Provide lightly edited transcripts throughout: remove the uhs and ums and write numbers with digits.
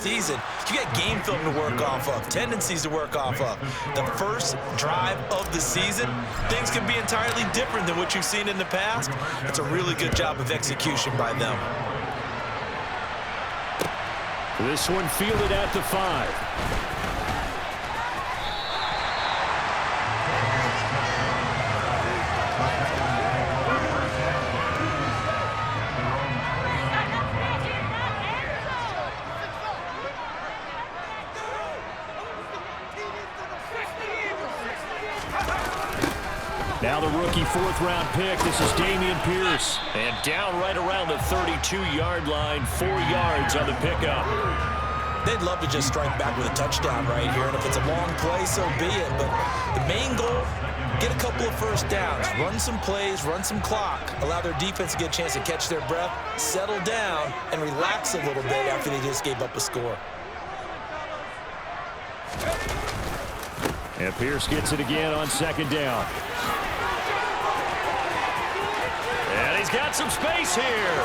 season, you got game film to work off of, tendencies to work off of. The first drive of the season, things can be entirely different than what you've seen in the past. It's a really good job of execution by them. This one fielded at the 5. Now the rookie 4th-round pick. This is Dameon Pierce. And down right around the 32-yard line, 4 yards on the pickup. They'd love to just strike back with a touchdown right here, and if it's a long play, so be it. But the main goal, get a couple of first downs, run some plays, run some clock, allow their defense to get a chance to catch their breath, settle down, and relax a little bit after they just gave up a score. And Pierce gets it again on 2nd down. And he's got some space here.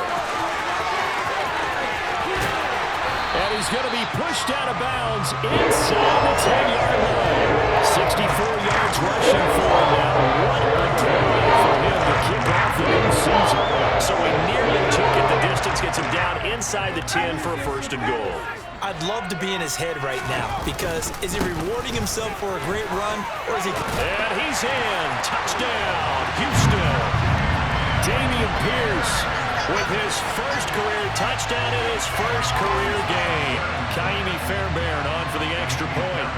And he's going to be pushed out of bounds inside the 10-yard line. 64 yards rushing for him now. What a drive for him to kick off the new season. So he nearly took it the distance, gets him down inside the 10 for a 1st and goal. I'd love to be in his head right now, because is he rewarding himself for a great run, or is he... And he's in. Touchdown, Houston. Dameon Pierce with his first career touchdown in his first career game. Kaimi Fairbairn on for the extra point.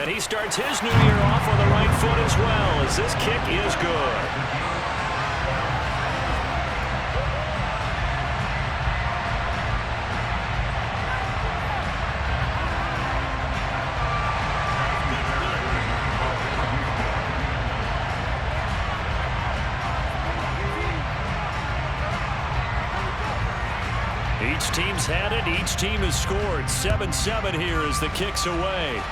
And he starts his new year off on the right foot as well, as this kick is good. Each team's had it. Each team has scored. 7-7 here as the kick's away.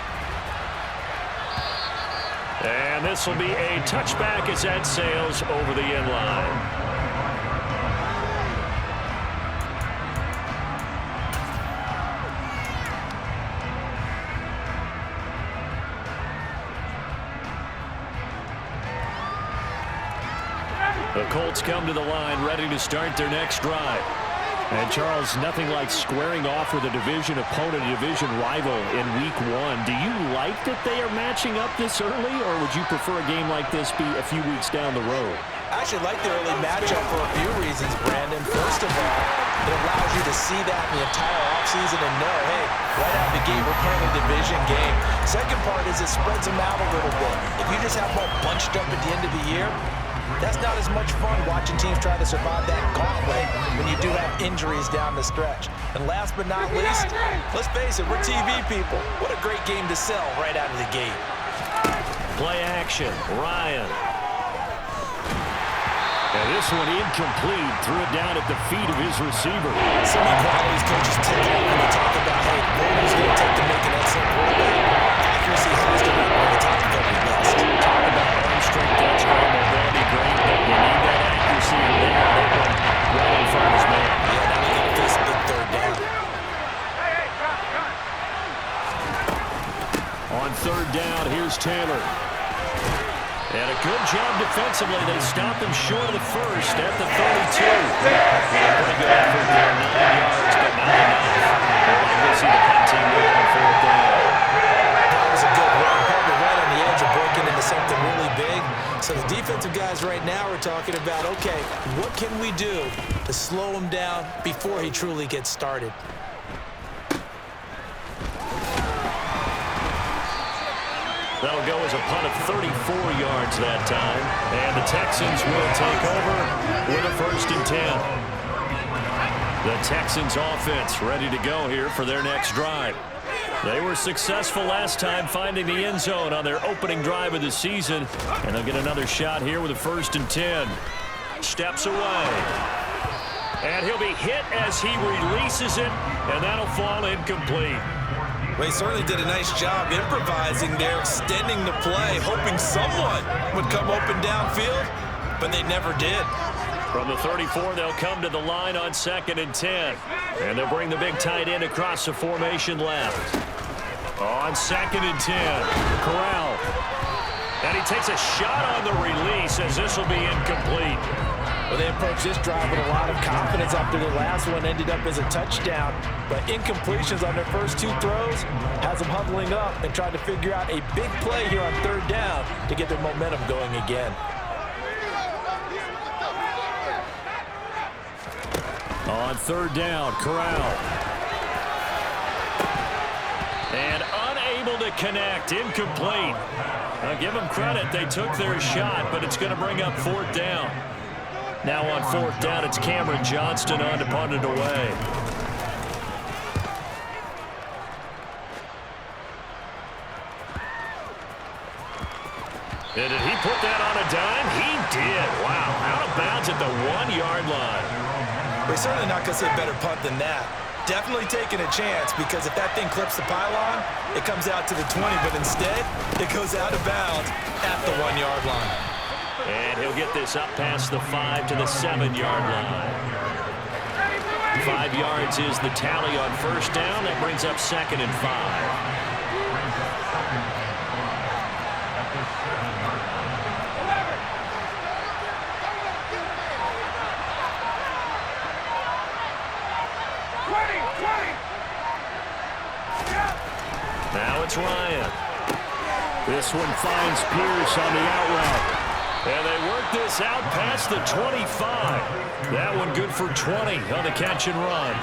And this will be a touchback as that sails over the end line. The Colts come to the line ready to start their next drive. And, Charles, nothing like squaring off with a division opponent, a division rival in Week 1. Do you like that they are matching up this early, or would you prefer a game like this be a few weeks down the road? I actually like the early matchup for a few reasons, Brandon. First of all, it allows you to see that in the entire offseason and know, hey, right out the gate, we're playing a division game. Second part is it spreads them out a little bit. If you just have them all bunched up at the end of the year, that's not as much fun watching teams try to survive that gauntlet when you do have injuries down the stretch. And last but not least, let's face it, we're TV people. What a great game to sell right out of the gate. Play action, Ryan. And this one incomplete. Threw it down at the feet of his receiver. Some of qualities coaches take out when they talk about, hey, what is going to take to make an excellent quarterback? Accuracy has to be one of the top of every list. Talk about arm strength, that's great, mobility, great, but you need that accuracy in there. They went right in front of his man. Yeah, now they got to face a big 3rd down. On 3rd down, here's Taylor. And a good job defensively. They stop him short of the first at the 32. Pretty good effort there, 9 yards, but not enough. We'll see the punt team go on 4th down. That was a good run, probably right on the edge of breaking into something really big. So the defensive guys right now are talking about, okay, what can we do to slow him down before he truly gets started? That'll go as a punt of 34 yards that time. And the Texans will take over with a 1st and 10. The Texans offense ready to go here for their next drive. They were successful last time finding the end zone on their opening drive of the season. And they'll get another shot here with a 1st and 10. Steps away. And he'll be hit as he releases it. And that'll fall incomplete. Well, he certainly did a nice job improvising there, extending the play, hoping someone would come open downfield, but they never did. From the 34, they'll come to the line on 2nd and 10. And they'll bring the big tight end across the formation left. On 2nd and 10, Corral. And he takes a shot on the release as this will be incomplete. Well, they approached this drive with a lot of confidence after the last one ended up as a touchdown. But incompletions on their first 2 throws has them huddling up and trying to figure out a big play here on 3rd down to get their momentum going again. On 3rd down, Corral. And unable to connect, incomplete. Now give them credit, they took their shot, but it's going to bring up 4th down. Now on 4th down, it's Cameron Johnston on to punt it away. And did he put that on a dime? He did. Wow, out of bounds at the 1-yard line. We're certainly not going to say better punt than that. Definitely taking a chance, because if that thing clips the pylon, it comes out to the 20, but instead, it goes out of bounds at the 1-yard line. And he'll get this up past the 5 to the 7-yard line. 5 yards is the tally on 1st down. That brings up 2nd and 5. Now it's Ryan. This one finds Pierce on the out route. And they work this out past the 25. That one good for 20 on the catch and run.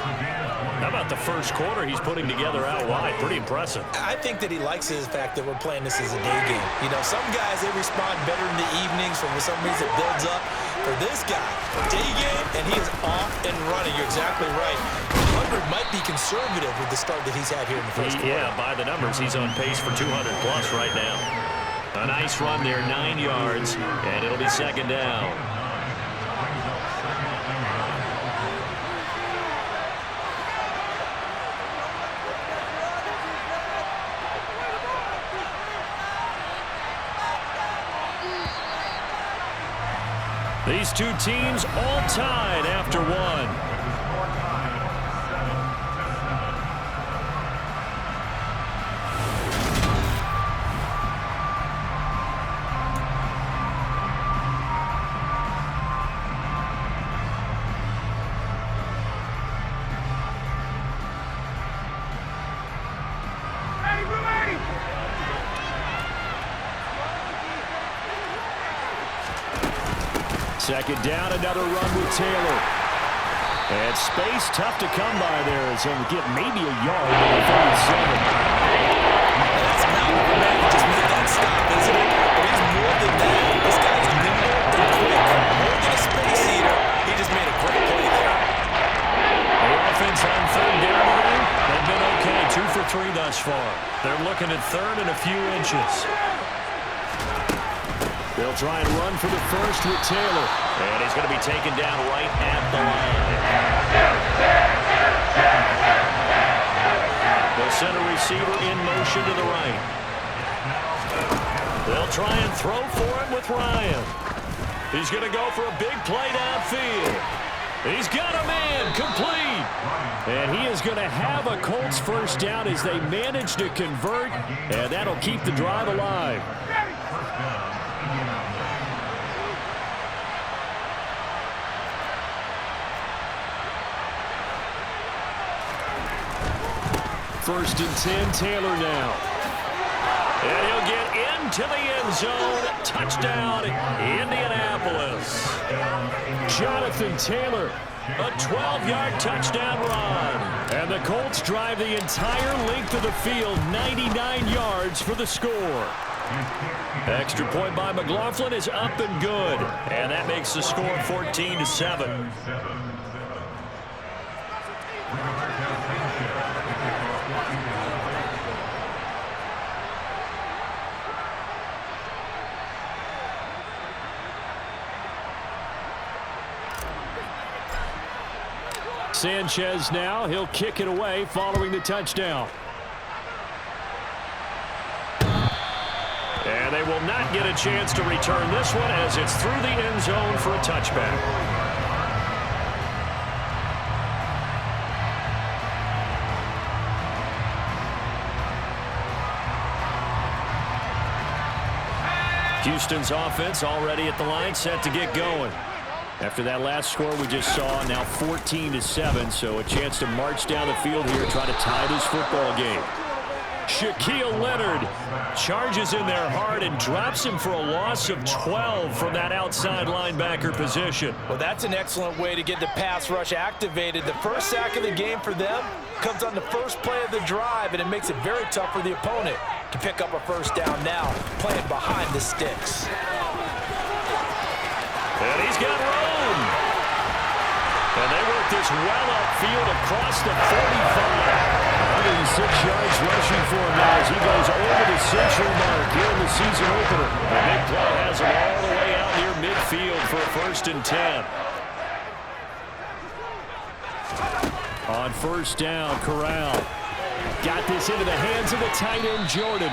How about the first quarter he's putting together out wide? Pretty impressive. I think that he likes the fact that we're playing this as a day game. You know, some guys, they respond better in the evenings. For some reason, it builds up. For this guy, day game, and he is off and running. You're exactly right. 100 might be conservative with the start that he's had here in the first quarter. Yeah, by the numbers, he's on pace for 200-plus right now. A nice run there, 9 yards, and it'll be 2nd down. These two teams all tied after 1. Second down, another run with Taylor. And space tough to come by there as he'll get maybe a yard on the 37. That's mountain for man to just make that stop, isn't it? But he's more than that. This guy's nimble and quick. More than a space eater. He just made a great play there. The offense on 3rd down today, they've been okay. 2 for 3 thus far. They're looking at 3rd and a few inches. They'll try and run for the first with Taylor. And he's going to be taken down right at the line. The center receiver in motion to the right. They'll try and throw for him with Ryan. He's going to go for a big play downfield. He's got a man, complete. And he is going to have a Colts first down as they manage to convert. And that'll keep the drive alive. First and 10, Taylor now. And he'll get into the end zone. Touchdown, Indianapolis. Jonathan Taylor, a 12-yard touchdown run. And the Colts drive the entire length of the field, 99 yards for the score. Extra point by McLaughlin is up and good. And that makes the score 14-7. Sanchez now. He'll kick it away following the touchdown. And they will not get a chance to return this one as it's through the end zone for a touchback. Houston's offense already at the line, set to get going. After that last score we just saw, now 14-7, so a chance to march down the field here, try to tie this football game. Shaquille Leonard charges in there hard and drops him for a loss of 12 from that outside linebacker position. Well, that's an excellent way to get the pass rush activated. The first sack of the game for them comes on the first play of the drive, and it makes it very tough for the opponent to pick up a first down now, playing behind the sticks. And he's got room. And they work this well upfield across the 45. 106 yards rushing for him now as he goes over the century mark here in the season opener. The big play has him all the way out near midfield for a 1st and 10. On 1st down, Corral got this into the hands of the tight end, Jordan.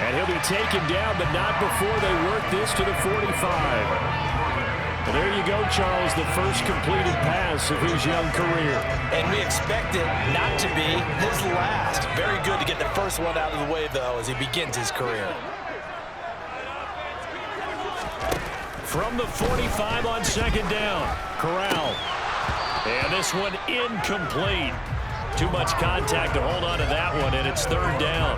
And he'll be taken down, but not before they work this to the 45. Well, there you go, Charles, the first completed pass of his young career. And we expect it not to be his last. Very good to get the first one out of the way, though, as he begins his career. From the 45 on 2nd down, Corral. And this one incomplete. Too much contact to hold on to that one, and it's 3rd down.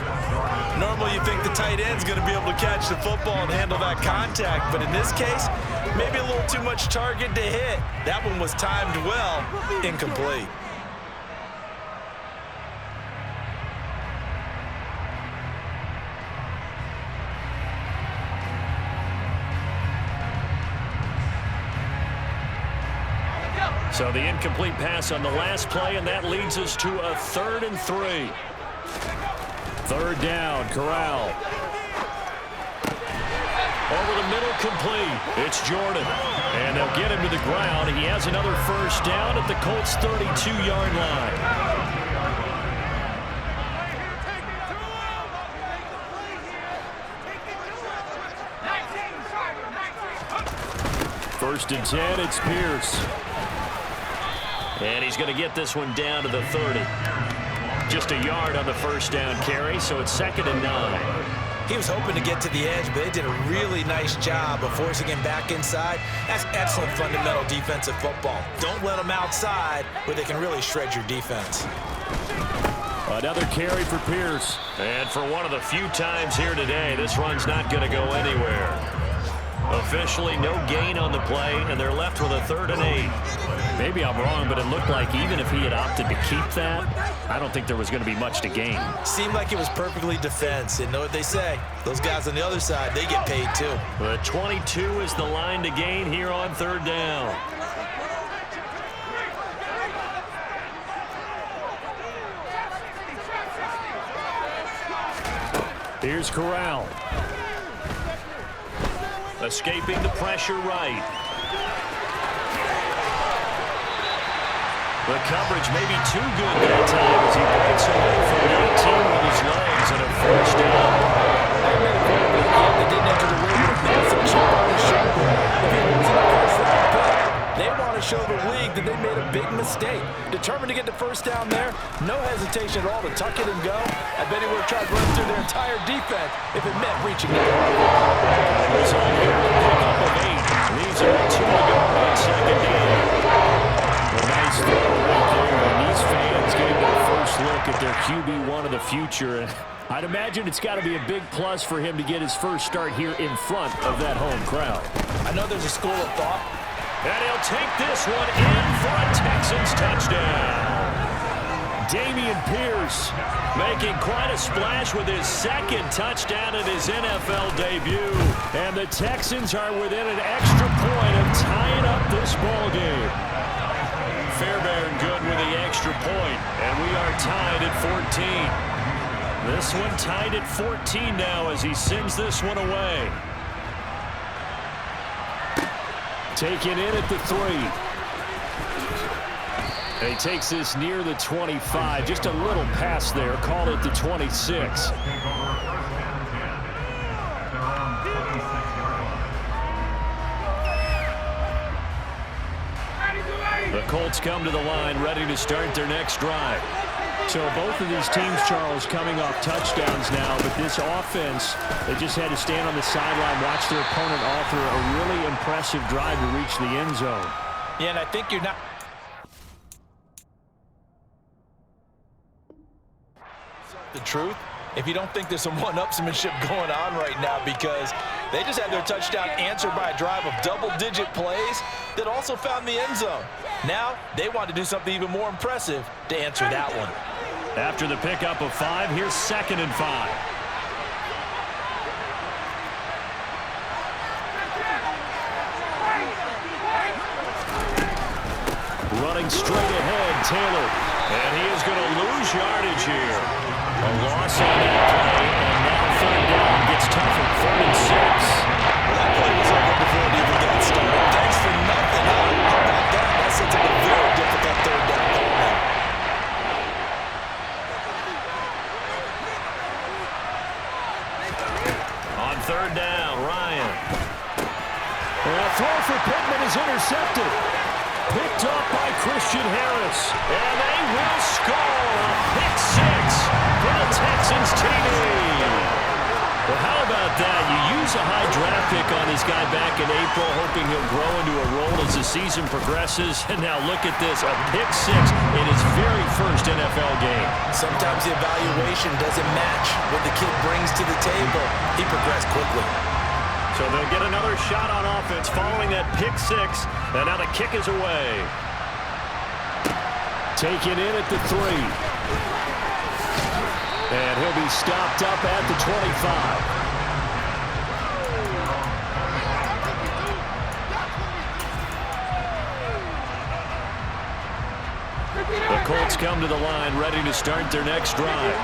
Normally you think the tight end's going to be able to catch the football and handle that contact, but in this case, maybe a little too much target to hit. That one was timed well, incomplete. So the incomplete pass on the last play, and that leads us to a 3rd and 3. 3rd down, Corral. Over the middle, complete. It's Jordan. And they'll get him to the ground. He has another 1st down at the Colts' 32-yard line. 1st and 10, it's Pierce. And he's going to get this one down to the 30. Just a yard on the 1st down carry, so it's 2nd and 9. He was hoping to get to the edge, but they did a really nice job of forcing him back inside. That's excellent fundamental defensive football. Don't let them outside where they can really shred your defense. Another carry for Pierce. And for one of the few times here today, this run's not going to go anywhere. Officially, no gain on the play, and they're left with a 3rd and 8. Maybe I'm wrong, but it looked like even if he had opted to keep that, I don't think there was going to be much to gain. Seemed like it was perfectly defense. And know what they say? Those guys on the other side, they get paid too. The 22 is the line to gain here on 3rd down. Here's Corral. Escaping the pressure right. The coverage may be too good that time as he breaks away from 19 with his legs and a 1st down. They didn't enter the ring with a massive chip on his shoulder. If he wins in the first round pick, they want to show the league that they made a big mistake. Determined to get the 1st down there, no hesitation at all to tuck it and go. I bet he would have tried to run through their entire defense if it meant reaching the ball. It was on here to pick up of 8. Leaves it with 2 to go on 2nd down. A nice throw right there, and these fans getting their first look at their QB1 of the future. And I'd imagine it's got to be a big plus for him to get his first start here in front of that home crowd. I know there's a school of thought. And he'll take this one in for a Texans touchdown. Dameon Pierce making quite a splash with his 2nd touchdown in his NFL debut. And the Texans are within an extra point of tying up this ball game. Fairbairn good with the extra point, and we are tied at 14. This one tied at 14 now as he sends this one away. Taken in at the 3. He takes this near the 25. Just a little pass there. Call it the 26. The Colts come to the line ready to start their next drive. So both of these teams, Charles, coming off touchdowns now, but this offense, they just had to stand on the sideline, watch their opponent offer a really impressive drive to reach the end zone. Yeah, and I think you're not... The truth, if you don't think there's some one-upsmanship going on right now, because they just had their touchdown answered by a drive of double-digit plays that also found the end zone. Now, they want to do something even more impressive to answer that one. After the pickup of 5, here's 2nd and 5. Running straight ahead, Taylor. And he is going to lose yardage here. A loss on that play, and now 3rd down gets tougher. 3rd and 6. Well, that play was over before it even got started. Thanks for nothing. How about that? That sets up a very difficult 3rd down call now. On 3rd down, Ryan. And a throw for Pittman is intercepted. Picked up by Christian Harris. And they will score a pick 6 for the Texans TD. Well, how about that? You use a high draft pick on this guy back in April, hoping he'll grow into a role as the season progresses. And now look at this, a pick 6 in his very first NFL game. Sometimes the evaluation doesn't match what the kid brings to the table. He progressed quickly. So they'll get another shot on offense following that pick 6. And now the kick is away. Taken in at the 3. And he'll be stopped up at the 25. The Colts come to the line, ready to start their next drive.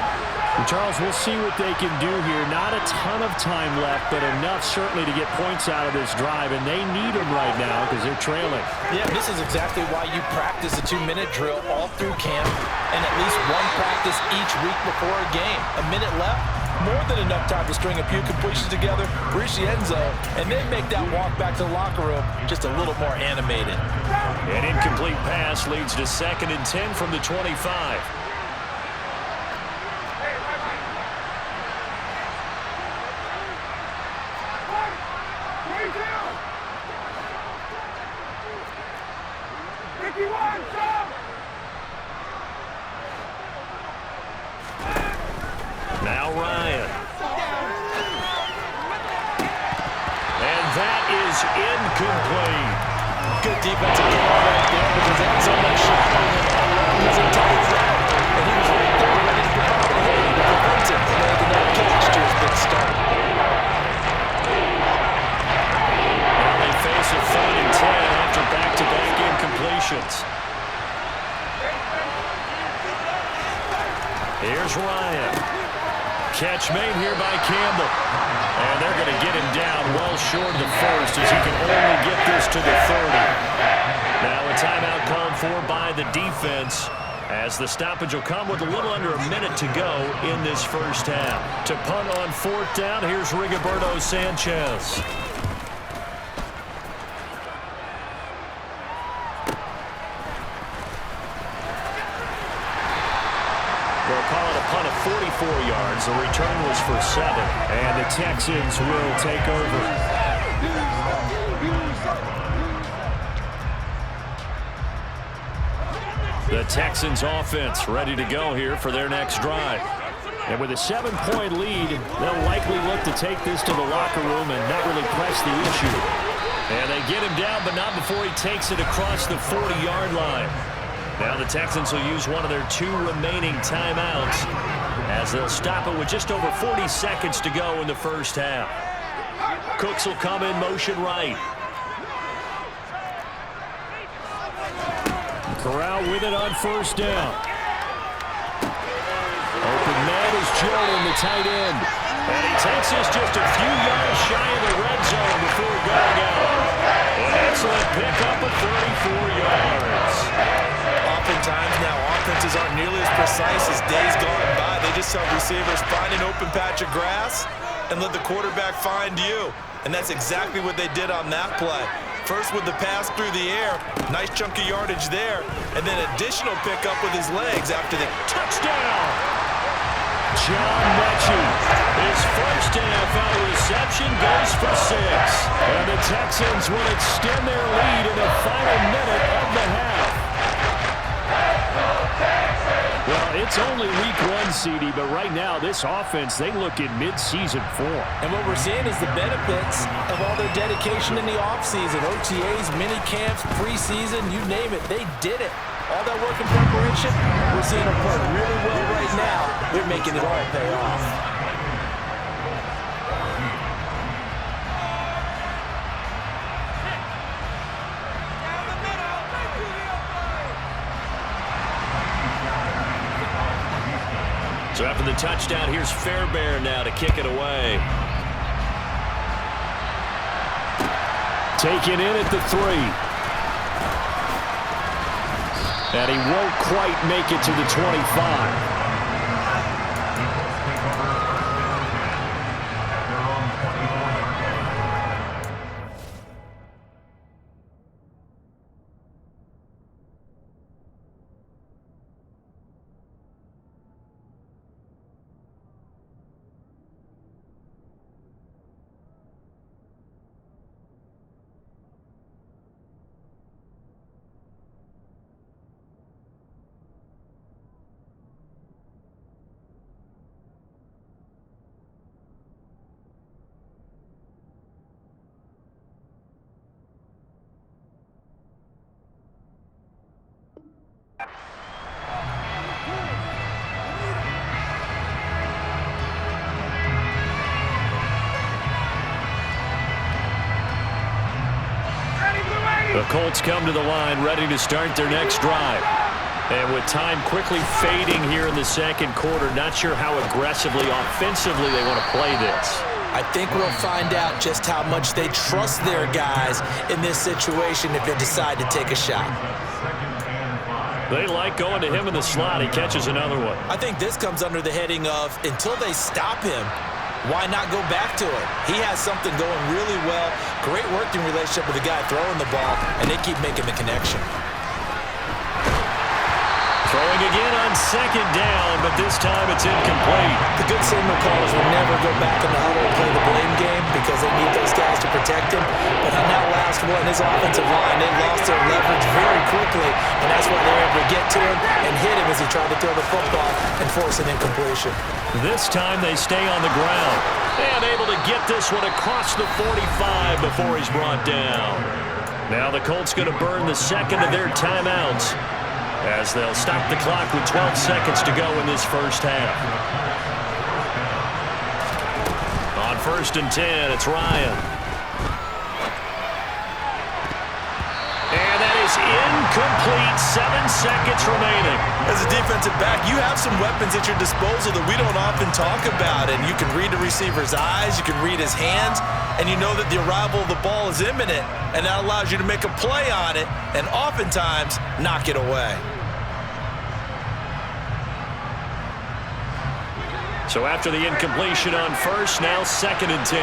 And Charles, we'll see what they can do here. Not a ton of time left, but enough certainly to get points out of this drive, and they need them right now because they're trailing. Yeah, this is exactly why you practice a 2-minute drill all through camp and at least one practice each week before a game. A minute left, more than enough time to string a few completions together, reach the end zone, and then make that walk back to the locker room just a little more animated. An incomplete pass leads to 2nd and 10 from the 25. Now Ryan. And that is incomplete. Good defensive call right there because that's so much shot around his entire route. And he was right there ready to grab the hand to prevent him from making that catch to his big start. Now they face a 3rd and 10 after back-to-back incompletions. Here's Ryan. Catch made here by Campbell. And they're going to get him down well short of the first as he can only get this to the 30. Now a timeout called for by the defense as the stoppage will come with a little under a minute to go in this first half. To punt on 4th down, here's Rigoberto Sanchez. They'll call it a punt of 44 yards. The return was for 7. And the Texans will take over. The Texans offense ready to go here for their next drive. And with a 7-point lead, they'll likely look to take this to the locker room and not really press the issue. And they get him down, but not before he takes it across the 40-yard line. Now the Texans will use one of their 2 remaining timeouts as they'll stop it with just over 40 seconds to go in the first half. Cooks will come in motion right. Corral with it on 1st down. Open man is Jordan, the tight end. And he takes this just a few yards shy of the red zone before going out. An excellent pickup of 34 yards. Oftentimes now, offenses aren't nearly as precise as days gone by. They just help receivers find an open patch of grass and let the quarterback find you. And that's exactly what they did on that play. First with the pass through the air. Nice chunk of yardage there. And then additional pickup with his legs after the touchdown. John Mechie, his first NFL reception, goes for 6. And the Texans will extend their lead in the final minute of the half. Well, it's only week 1, CD, but right now this offense, they look in mid-season form. And what we're seeing is the benefits of all their dedication in the offseason. OTAs, mini camps, preseason, you name it, they did it. All that work in preparation, we're seeing them work really well right now. They're making it all pay off. So after the touchdown, here's Fairbairn now to kick it away. Taken in at the 3. And he won't quite make it to the 25. The Colts come to the line, ready to start their next drive. And with time quickly fading here in the second quarter, not sure how aggressively, offensively they want to play this. I think we'll find out just how much they trust their guys in this situation if they decide to take a shot. They like going to him in the slot. He catches another one. I think this comes under the heading of until they stop him, why not go back to it? He has something going really well. Great working relationship with the guy throwing the ball, and they keep making the connection. Throwing again on second down, but this time it's incomplete. The good signal callers will never go back in the huddle and play the blame game because they need those guys to protect him. But on that last one, his offensive line, they lost their leverage very quickly, and that's why they were able to get to him and hit him as he tried to throw the football and force an incompletion. This time they stay on the ground and able to get this one across the 45 before he's brought down. Now the Colts going to burn the second of their timeouts as they'll stop the clock with 12 seconds to go in this first half. On 1st and 10, it's Ryan. And that is incomplete. 7 seconds remaining. As a defensive back, you have some weapons at your disposal that we don't often talk about. And you can read the receiver's eyes, you can read his hands, and you know that the arrival of the ball is imminent. And that allows you to make a play on it and oftentimes knock it away. So after the incompletion on first, now 2nd and 10.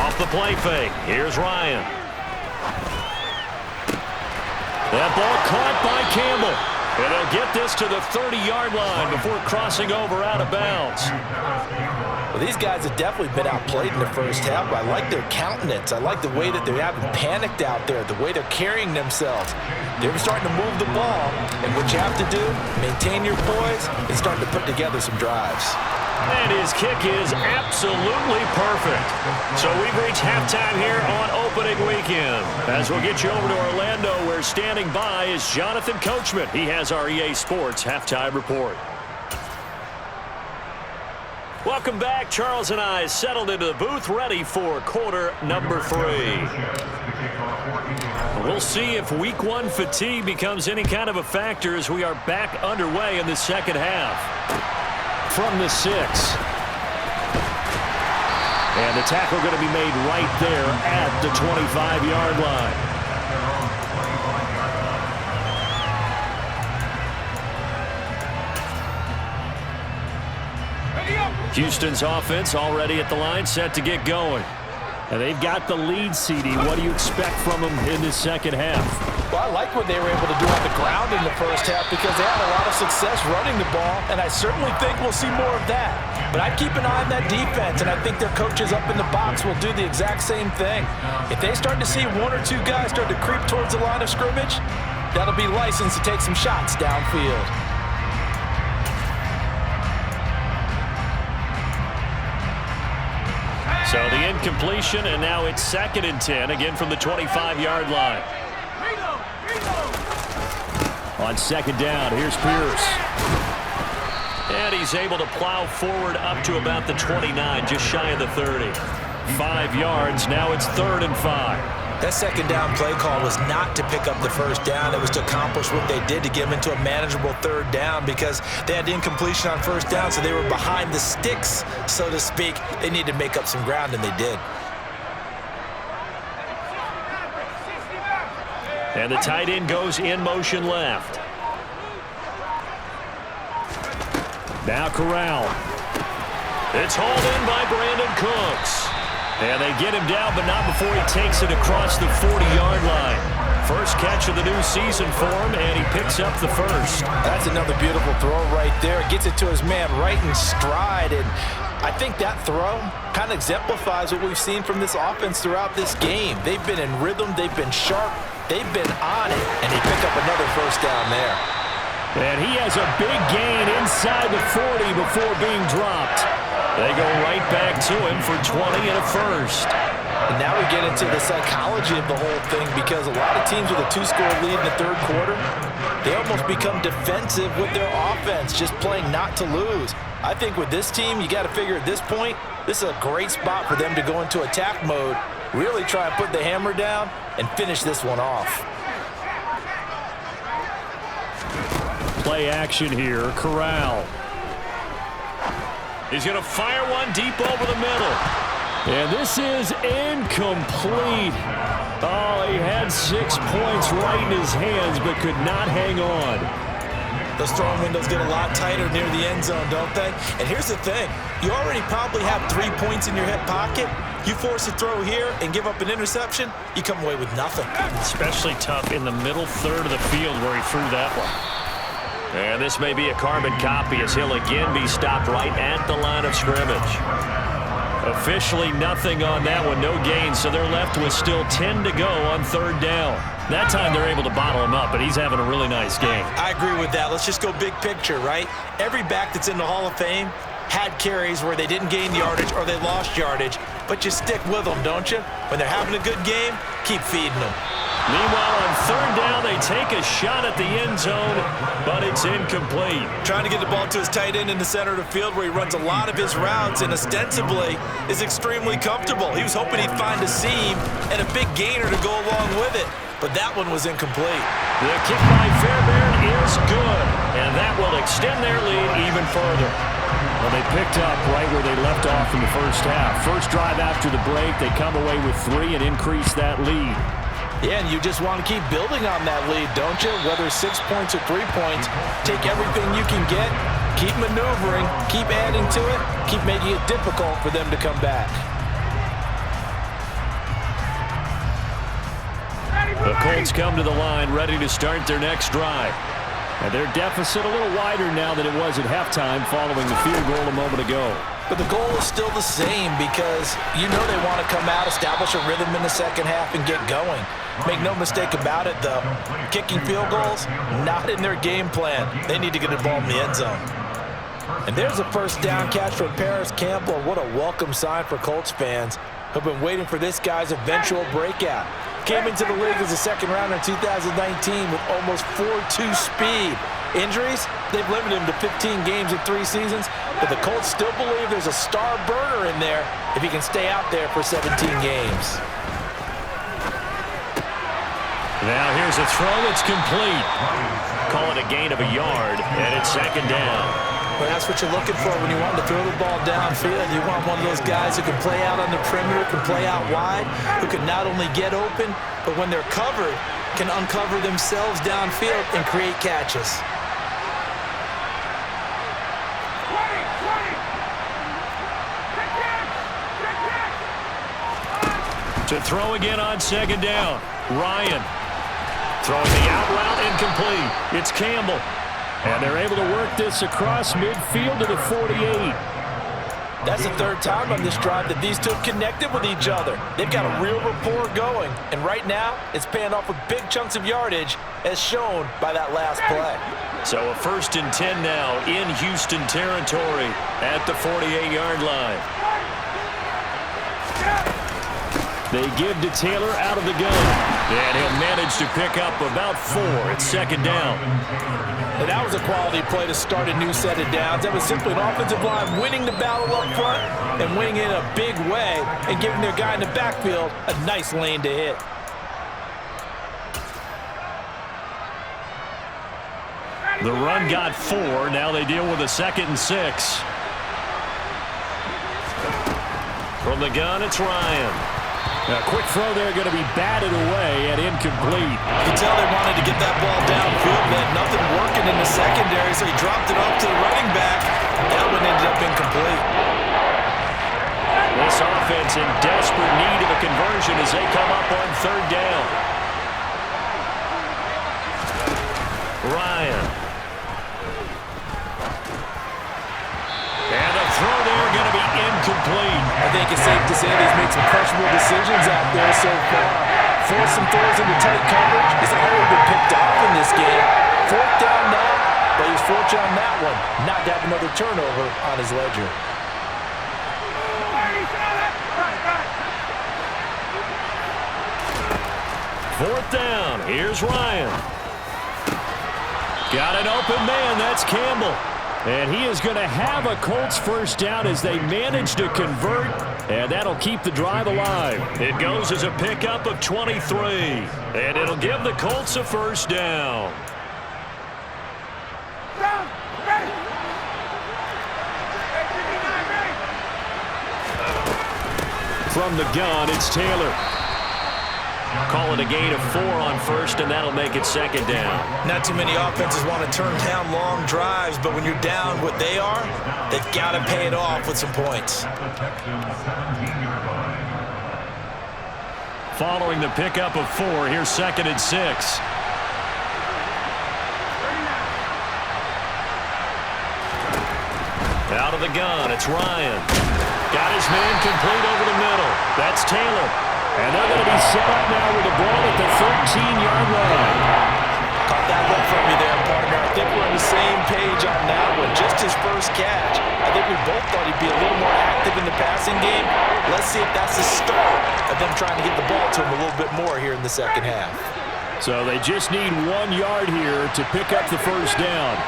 Off the play fake. Here's Ryan. That ball caught by Campbell. And they'll get this to the 30-yard line before crossing over out of bounds. Well, these guys have definitely been outplayed in the first half, but I like their countenance. I like the way that they haven't panicked out there, the way they're carrying themselves. They're starting to move the ball, and what you have to do, maintain your poise and start to put together some drives. And his kick is absolutely perfect. So we've reached halftime here on opening weekend. As we'll get you over to Orlando, where standing by is Jonathan Coachman. He has our EA Sports halftime report. Welcome back. Charles and I settled into the booth, ready for quarter number 3. We'll see if week 1 fatigue becomes any kind of a factor as we are back underway in the second half. From the 6. And the tackle going to be made right there at the 25-yard line. Houston's offense already at the line, set to get going. And they've got the lead, CD. What do you expect from them in the second half? Well, I like what they were able to do on the ground in the first half because they had a lot of success running the ball, and I certainly think we'll see more of that. But I'd keep an eye on that defense, and I think their coaches up in the box will do the exact same thing. If they start to see one or two guys start to creep towards the line of scrimmage, that'll be licensed to take some shots downfield. So the incompletion, and now it's 2nd and 10, again from the 25-yard line. On 2nd down, here's Pierce. And he's able to plow forward up to about the 29, just shy of the 30. 5 yards, now it's 3rd and 5. That 2nd down play call was not to pick up the 1st down. It was to accomplish what they did to get them into a manageable 3rd down because they had incompletion on 1st down, so they were behind the sticks, so to speak. They needed to make up some ground, and they did. And the tight end goes in motion left. Now Corral. It's hauled in by Brandon Cooks. And they get him down, but not before he takes it across the 40-yard line. First catch of the new season for him, and he picks up the 1st. That's another beautiful throw right there. Gets it to his man right in stride, and I think that throw kind of exemplifies what we've seen from this offense throughout this game. They've been in rhythm. They've been sharp. They've been on it, and they pick up another 1st down there. And he has a big gain inside the 40 before being dropped. They go right back to him for 20 and a 1st. And now we get into the psychology of the whole thing because a lot of teams with a 2-score lead in the 3rd quarter, they almost become defensive with their offense, just playing not to lose. I think with this team, you got to figure at this point, this is a great spot for them to go into attack mode, really try and put the hammer down and finish this one off. Play action here, Corral. He's going to fire one deep over the middle. And this is incomplete. Oh, he had 6 points right in his hands, but could not hang on. Those throwing windows get a lot tighter near the end zone, don't they? And here's the thing. You already probably have 3 points in your hip pocket. You force a throw here and give up an interception, you come away with nothing. Especially tough in the middle third of the field where he threw that one. And this may be a carbon copy as he'll again be stopped right at the line of scrimmage. Officially nothing on that one, no gain, so they're left with still 10 to go on 3rd down. That time they're able to bottle him up, but he's having a really nice game. I agree with that. Let's just go big picture, right? Every back that's in the Hall of Fame had carries where they didn't gain yardage or they lost yardage, but you stick with them, don't you? When they're having a good game, keep feeding them. Meanwhile, on 3rd down, they take a shot at the end zone, but it's incomplete. Trying to get the ball to his tight end in the center of the field where he runs a lot of his routes and ostensibly is extremely comfortable. He was hoping he'd find a seam and a big gainer to go along with it, but that one was incomplete. The kick by Fairbairn is good, and that will extend their lead even further. Well, they picked up right where they left off in the first half. First drive after the break, they come away with 3 and increase that lead. Yeah, and you just want to keep building on that lead, don't you? Whether 6 points or 3 points, take everything you can get, keep maneuvering, keep adding to it, keep making it difficult for them to come back. The Colts come to the line, ready to start their next drive. And their deficit a little wider now than it was at halftime following the field goal a moment ago. But the goal is still the same because you know they want to come out, establish a rhythm in the second half, and get going. Make no mistake about it, though. Kicking field goals, not in their game plan. They need to get the ball in the end zone. And there's a 1st down catch from Paris Campbell. What a welcome sign for Colts fans who've been waiting for this guy's eventual breakout. Came into the league as a 2nd rounder in 2019 with almost 4.2 speed. Injuries, they've limited him to 15 games in 3 seasons, but the Colts still believe there's a star burner in there if he can stay out there for 17 games. Now here's a throw, it's complete. Call it a gain of a yard, and it's 2nd down. Well, that's what you're looking for when you want to throw the ball downfield. You want one of those guys who can play out on the perimeter, can play out wide, who can not only get open, but when they're covered, can uncover themselves downfield and create catches. To throw again on second down. Ryan throwing the out route incomplete. It's Campbell. And they're able to work this across midfield to the 48. That's the third time on this drive that these two have connected with each other. They've got a real rapport going. And right now, it's paying off with big chunks of yardage, as shown by that last play. So a 1st and 10 now in Houston territory at the 48-yard line. They give to Taylor out of the gun. And he'll manage to pick up about 4 at second down. And that was a quality play to start a new set of downs. That was simply an offensive line winning the battle up front and winning it in a big way and giving their guy in the backfield a nice lane to hit. The run got 4. Now they deal with a 2nd and 6. From the gun, it's Ryan. A quick throw there going to be batted away and incomplete. You can tell they wanted to get that ball downfield. They had nothing working in the secondary, so he dropped it off to the running back. That one ended up incomplete. This offense in desperate need of a conversion as they come up on 3rd down. Ryan. And a throw there going to be incomplete. I think it's safe to say he's made some questionable decisions out there so far. Forced some throws into tight coverage. He's already been picked off in this game. 4th down now, but he was fortunate on that one not to have another turnover on his ledger. Fourth down. Here's Ryan. Got an open man. That's Campbell. And he is going to have a Colts 1st down as they manage to convert, and that'll keep the drive alive. It goes as a pickup of 23, and it'll give the Colts a 1st down. From the gun, it's Taylor. Call it a gain of 4 on 1st, and that'll make it 2nd down. Not too many offenses want to turn down long drives, but when you're down what they are, they've got to pay it off with some points. Following the pickup of 4, here's 2nd and 6. Out of the gun, it's Ryan. Got his man complete over the middle. That's Taylor. And they're going to be set up now with the ball at the 13-yard line. Caught that look from you there, partner. I think we're on the same page on that one. Just his first catch. I think we both thought he'd be a little more active in the passing game. Let's see if that's the start of them trying to get the ball to him a little bit more here in the second half. So they just need 1 yard here to pick up the 1st down.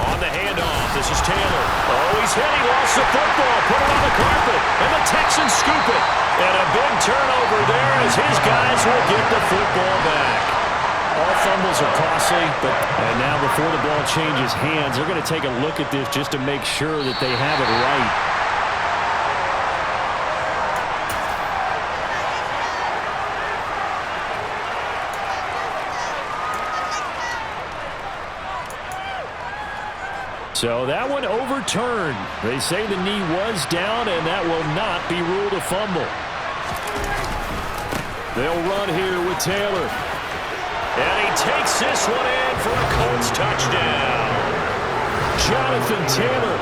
On the handoff, this is Taylor. Oh, he's hit. He lost the football. Put it on the carpet. And the Texans scoop it. And a big turnover there as his guys will get the football back. All fumbles are costly, but now before the ball changes hands, they're going to take a look at this just to make sure that they have it right. So that one overturned. They say the knee was down, and that will not be ruled a fumble. They'll run here with Taylor. And he takes this one in for a Colts touchdown. Jonathan Taylor,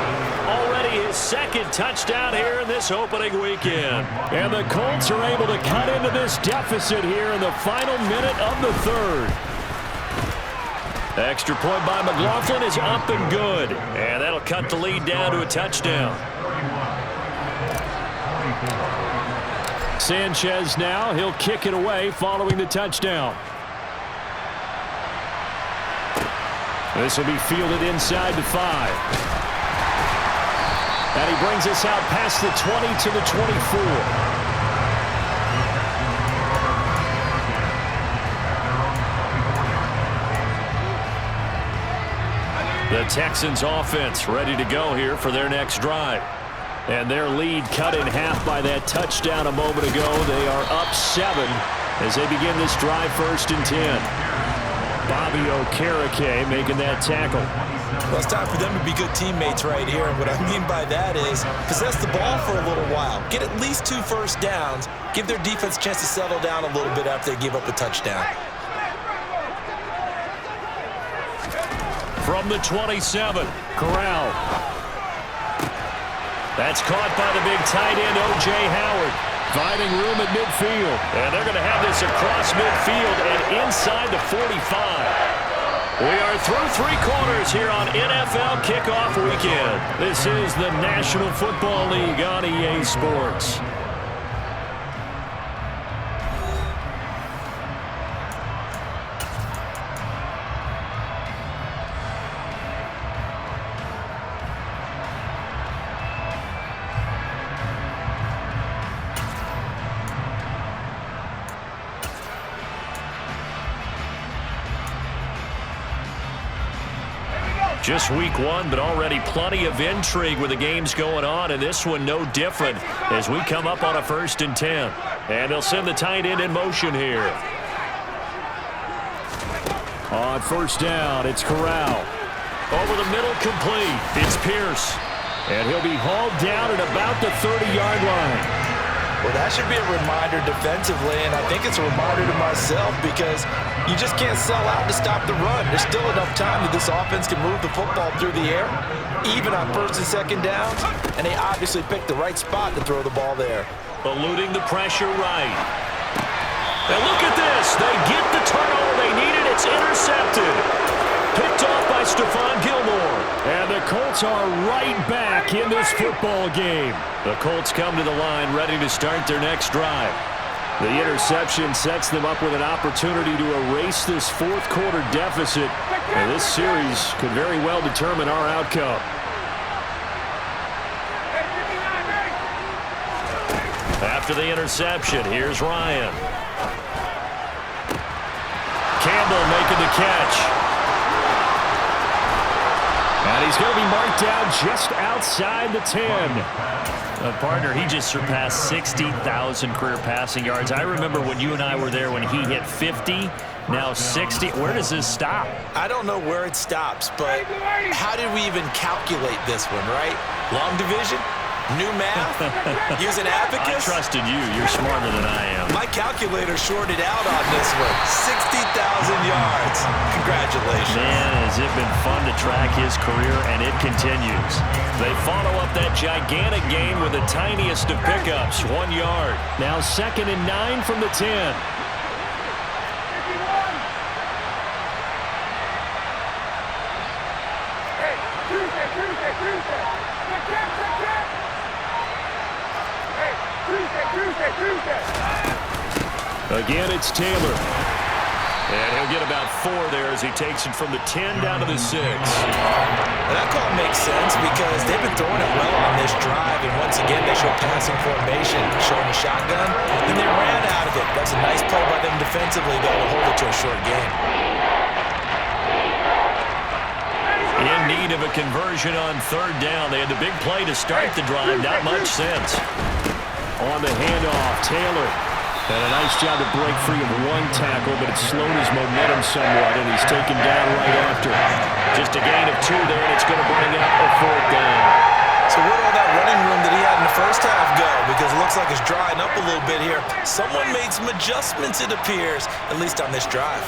already his 2nd touchdown here in this opening weekend. And the Colts are able to cut into this deficit here in the final minute of the 3rd. Extra point by McLaughlin is up and good. And that'll cut the lead down to a touchdown. Sanchez now, he'll kick it away following the touchdown. This will be fielded inside the 5. And he brings us out past the 20 to the 24. The Texans offense ready to go here for their next drive. And their lead cut in half by that touchdown a moment ago. They are up 7 as they begin this drive 1st and 10. Bobby Okereke making that tackle. Well, it's time for them to be good teammates right here, and what I mean by that is possess the ball for a little while, get at least 2 first downs, give their defense a chance to settle down a little bit after they give up a touchdown. From the 27, Corral. That's caught by the big tight end, O.J. Howard. Finding room at midfield. And they're going to have this across midfield and inside the 45. We are through 3 quarters here on NFL Kickoff Weekend. This is the National Football League on EA Sports. Just week 1, but already plenty of intrigue with the games going on, and this one no different as we come up on a 1st and 10. And they'll send the tight end in motion here. On 1st down, it's Corral. Over the middle, complete. It's Pierce. And he'll be hauled down at about the 30-yard line. Well, that should be a reminder defensively, and I think it's a reminder to myself because you just can't sell out to stop the run. There's still enough time that this offense can move the football through the air, even on 1st and 2nd downs, and they obviously picked the right spot to throw the ball there. Eluding the pressure right. And look at this. They get the turnover they needed. It's intercepted. Picked off by Stephon Gilmore. And the Colts are right back in this football game. The Colts come to the line ready to start their next drive. The interception sets them up with an opportunity to erase this 4th quarter deficit. And this series could very well determine our outcome. After the interception, here's Ryan. Campbell making the catch. And he's going to be marked down just outside the 10. Partner, he just surpassed 60,000 career passing yards. I remember when you and I were there when he hit 50, now 60. Where does this stop? I don't know where it stops, but how did we even calculate this one, right? Long division? New math? Use an abacus? I trusted you. You're smarter than I am. My calculator shorted out on this one. 60,000 yards. Congratulations. Man, has it been fun to track his career, and it continues. They follow up that gigantic gain with the tiniest of pickups, 1 yard. Now 2nd and 9 from the 10. Again, it's Taylor. And he'll get about 4 there as he takes it from the 10 down to the 6. And that call makes sense because they've been throwing it well on this drive, and once again they show passing formation, showing a shotgun, and they ran out of it. That's a nice play by them defensively, though, to hold it to a short game. In need of a conversion on 3rd down. They had the big play to start the drive. Not much sense. On the handoff, Taylor. And a nice job to break free of 1 tackle, but it slowed his momentum somewhat, and he's taken down right after. Just a gain of 2 there, and it's going to bring up a 4th down. So where'd all that running room that he had in the first half go? Because it looks like it's drying up a little bit here. Someone made some adjustments, it appears, at least on this drive.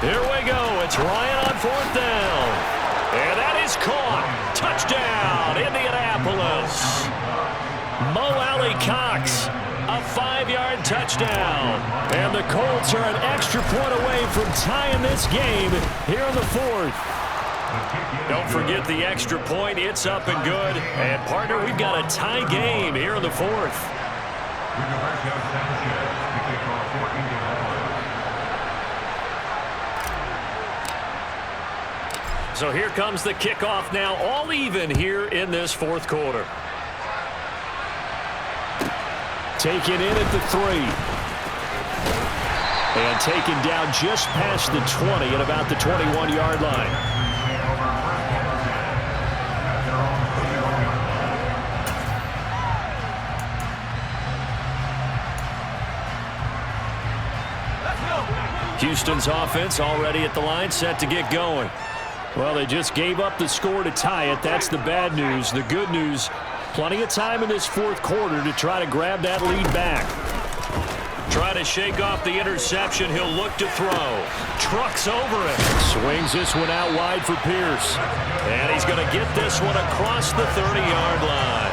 Here we go. It's Ryan on 4th down. And that is caught. Touchdown, Indianapolis. Mo Alley Cox. A 5-yard touchdown. And the Colts are an extra point away from tying this game here in the 4th. Don't forget the extra point. It's up and good. And, partner, we've got a tie game here in the 4th. So here comes the kickoff now, all even here in this 4th quarter. Taken in at the 3. And taken down just past the 20 at about the 21-yard line. Houston's offense already at the line, set to get going. Well, they just gave up the score to tie it. That's the bad news. The good news, plenty of time in this fourth quarter to try to grab that lead back. Try to shake off the interception. He'll look to throw. Trucks over it. Swings this one out wide for Pierce. And he's going to get this one across the 30-yard line.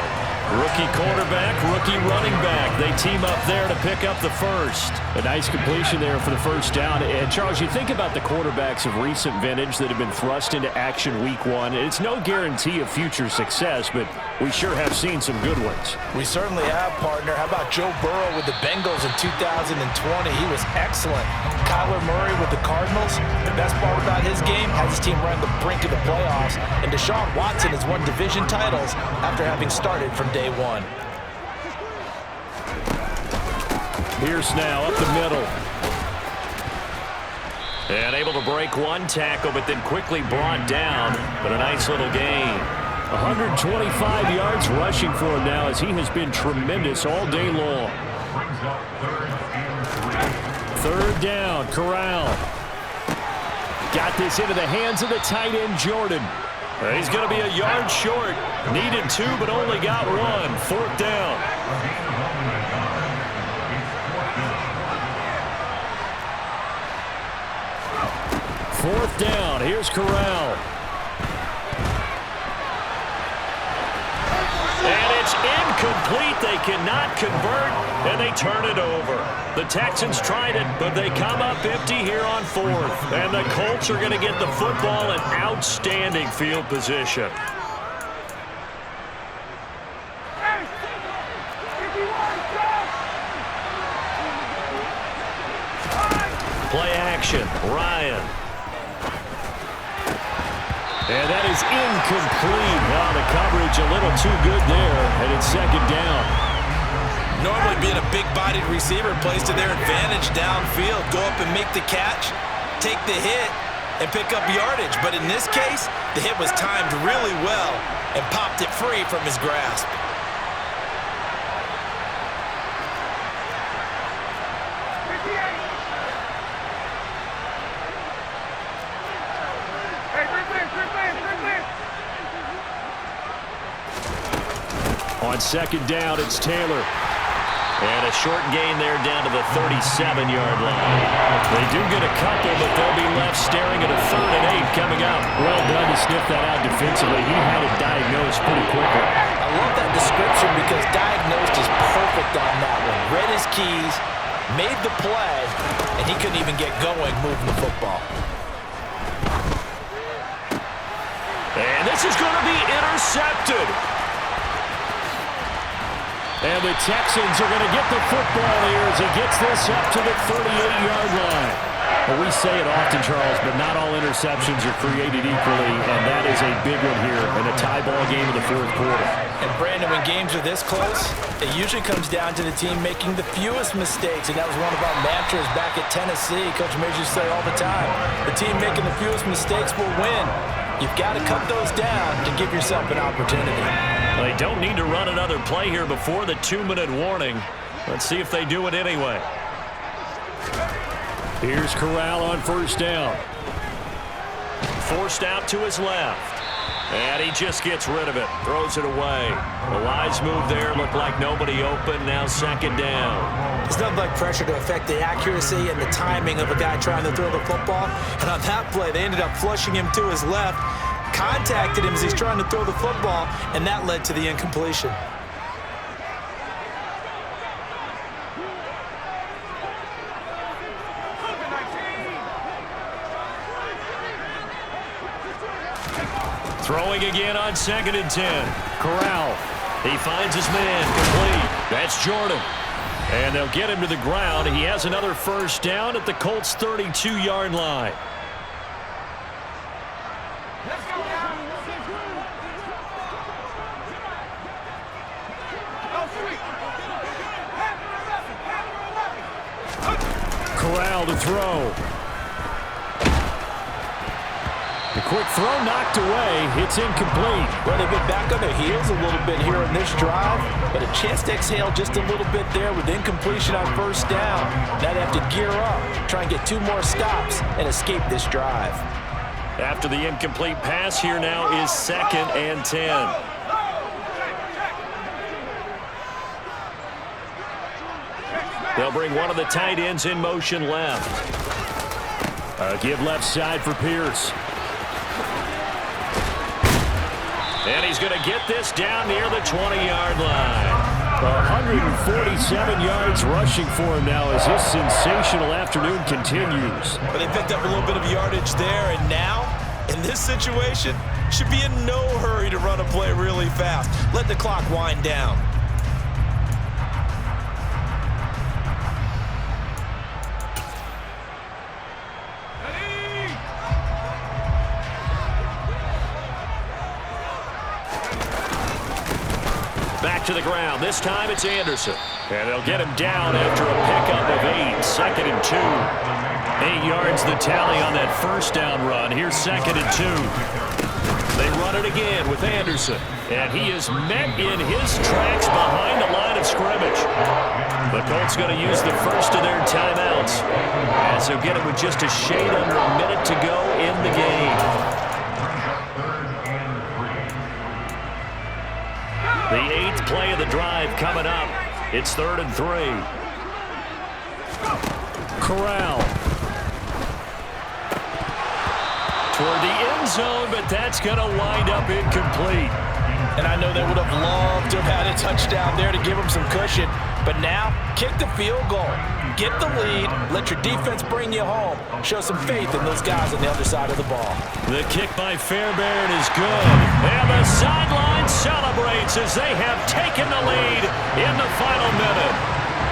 Rookie quarterback, rookie running back. They team up there to pick up the first. A nice completion there for the first down. And, Charles, you think about the quarterbacks of recent vintage that have been thrust into action week one. It's no guarantee of future success, but we sure have seen some good ones. We certainly have, partner. How about Joe Burrow with the Bengals in 2020? He was excellent. Kyler Murray with the Cardinals. The best part about his game has his team right on the brink of the playoffs. And Deshaun Watson has won division titles after having started from day one. Pierce now up the middle. And able to break one tackle, but then quickly brought down. But a nice little gain. 125 yards rushing for him now as he has been tremendous all day long. Third down, Corral. Got this into the hands of the tight end, Jordan. He's going to be a yard short. Needed two, but only got one. Fourth down. Fourth down. Here's Corral. And it's incomplete. They cannot convert, and they turn it over. The Texans tried it, but they come up empty here on fourth. And the Colts are going to get the football in outstanding field position. Play action, Ryan. And that is incomplete. Now the coverage a little too good there, and it's second down. Normally being a big-bodied receiver plays to their advantage downfield. Go up and make the catch, take the hit, and pick up yardage. But in this case, the hit was timed really well and popped it free from his grasp. On second down, it's Taylor. And a short gain there down to the 37-yard line. They do get a couple, but they'll be left staring at a 3rd and 8 coming up. Well done to sniff that out defensively. He had it diagnosed pretty quickly. I love that description because diagnosed is perfect on that one. Read his keys, made the play, and he couldn't even get going moving the football. And this is going to be intercepted. And the Texans are going to get the football here as he gets this up to the 38-yard line. Well, we say it often, Charles, but not all interceptions are created equally, and that is a big one here in a tie ball game in the fourth quarter. And, Brandon, when games are this close, it usually comes down to the team making the fewest mistakes, and that was one of our mantras back at Tennessee. Coach Major used to say all the time, the team making the fewest mistakes will win. You've got to cut those down to give yourself an opportunity. Well, they don't need to run another play here before the 2-minute warning. Let's see if they do it anyway. Here's Corral on first down. Forced out to his left. And he just gets rid of it. Throws it away. A wise move there. Looked like nobody open. Now second down. There's nothing like pressure to affect the accuracy and the timing of a guy trying to throw the football. And on that play, they ended up flushing him to his left. Contacted him as he's trying to throw the football, and that led to the incompletion. Throwing again on 2nd and 10. Corral. He finds his man complete. That's Jordan. And they'll get him to the ground. He has another first down at the Colts' 32-yard line. Corral to throw. The quick throw knocked away. It's incomplete. Well, they've been back on their heels a little bit here on this drive, but a chance to exhale just a little bit there with incompletion on first down. Now they have to gear up, try and get 2 more stops and escape this drive. After the incomplete pass, here now is 2nd and 10. They'll bring one of the tight ends in motion left. Give left side for Pierce. And he's going to get this down near the 20-yard line. 147 yards rushing for him now as his sensational afternoon continues. But they picked up a little bit of yardage there, and now, in this situation, should be in no hurry to run a play really fast. Let the clock wind down. Back to the ground. This time it's Anderson. And they'll get him down after a pickup of 8. 2nd and 2. 8 yards the tally on that first down run. Here's 2nd and 2. They run it again with Anderson. And he is met in his tracks behind the line of scrimmage. The Colts going to use the first of their timeouts, as they'll get it with just a shade under a minute to go in the game. The 8th play of the drive coming up. It's 3rd and 3. Corral. Toward the end zone, but that's going to wind up incomplete. And I know they would have loved to have had a touchdown there to give them some cushion. But now, kick the field goal. Get the lead. Let your defense bring you home. Show some faith in those guys on the other side of the ball. The kick by Fairbairn is good. And the sideline celebrates as they have taken the lead in the final minute.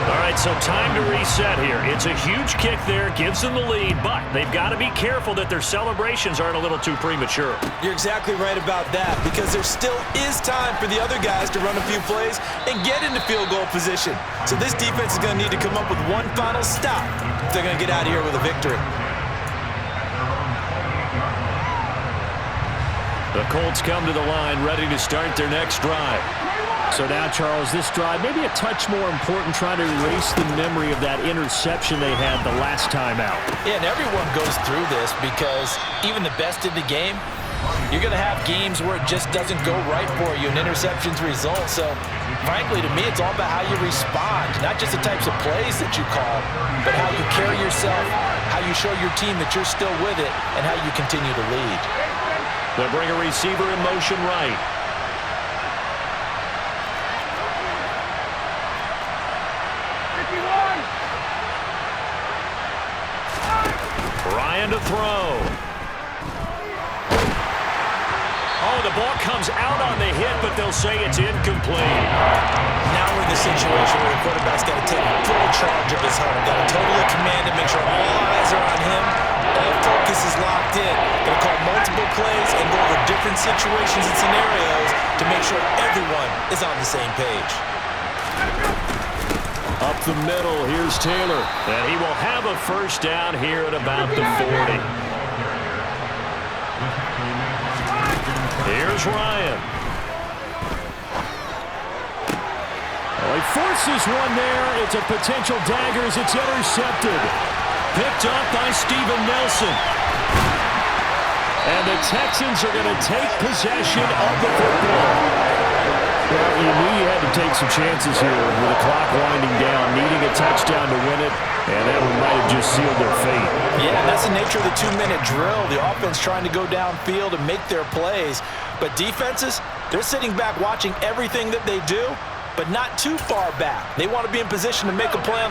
All right, so time to reset here. It's a huge kick there, gives them the lead, but they've got to be careful that their celebrations aren't a little too premature. You're exactly right about that, because there still is time for the other guys to run a few plays and get into field goal position. So this defense is going to need to come up with one final stop if they're going to get out of here with a victory. The Colts come to the line ready to start their next drive. So now, Charles, this drive maybe a touch more important, trying to erase the memory of that interception they had the last time out. Yeah, and everyone goes through this because even the best in the game, you're going to have games where it just doesn't go right for you and interceptions result. So, frankly, to me, it's all about how you respond, not just the types of plays that you call, but how you carry yourself, how you show your team that you're still with it, and how you continue to lead. They'll bring a receiver in motion right. Ryan to throw. Oh, the ball comes out on the hit, but they'll say it's incomplete. Now we're in the situation where the quarterback's got to take full charge of his home. Got to totally command and make sure all eyes are on him. All focus is locked in. Going to call multiple plays and go over different situations and scenarios to make sure everyone is on the same page. Up the middle, here's Taylor. And he will have a first down here at about the 40. Here's Ryan. Well, he forces one there. It's a potential dagger as it's intercepted. Picked up by Steven Nelson. And the Texans are going to take possession of the football. Well, you knew you had to take some chances here with the clock winding down, needing a touchdown to win it, and that one might have just sealed their fate. Yeah, that's the nature of the 2-minute drill. The offense trying to go downfield and make their plays. But defenses, they're sitting back watching everything that they do, but not too far back. They want to be in position to make a play on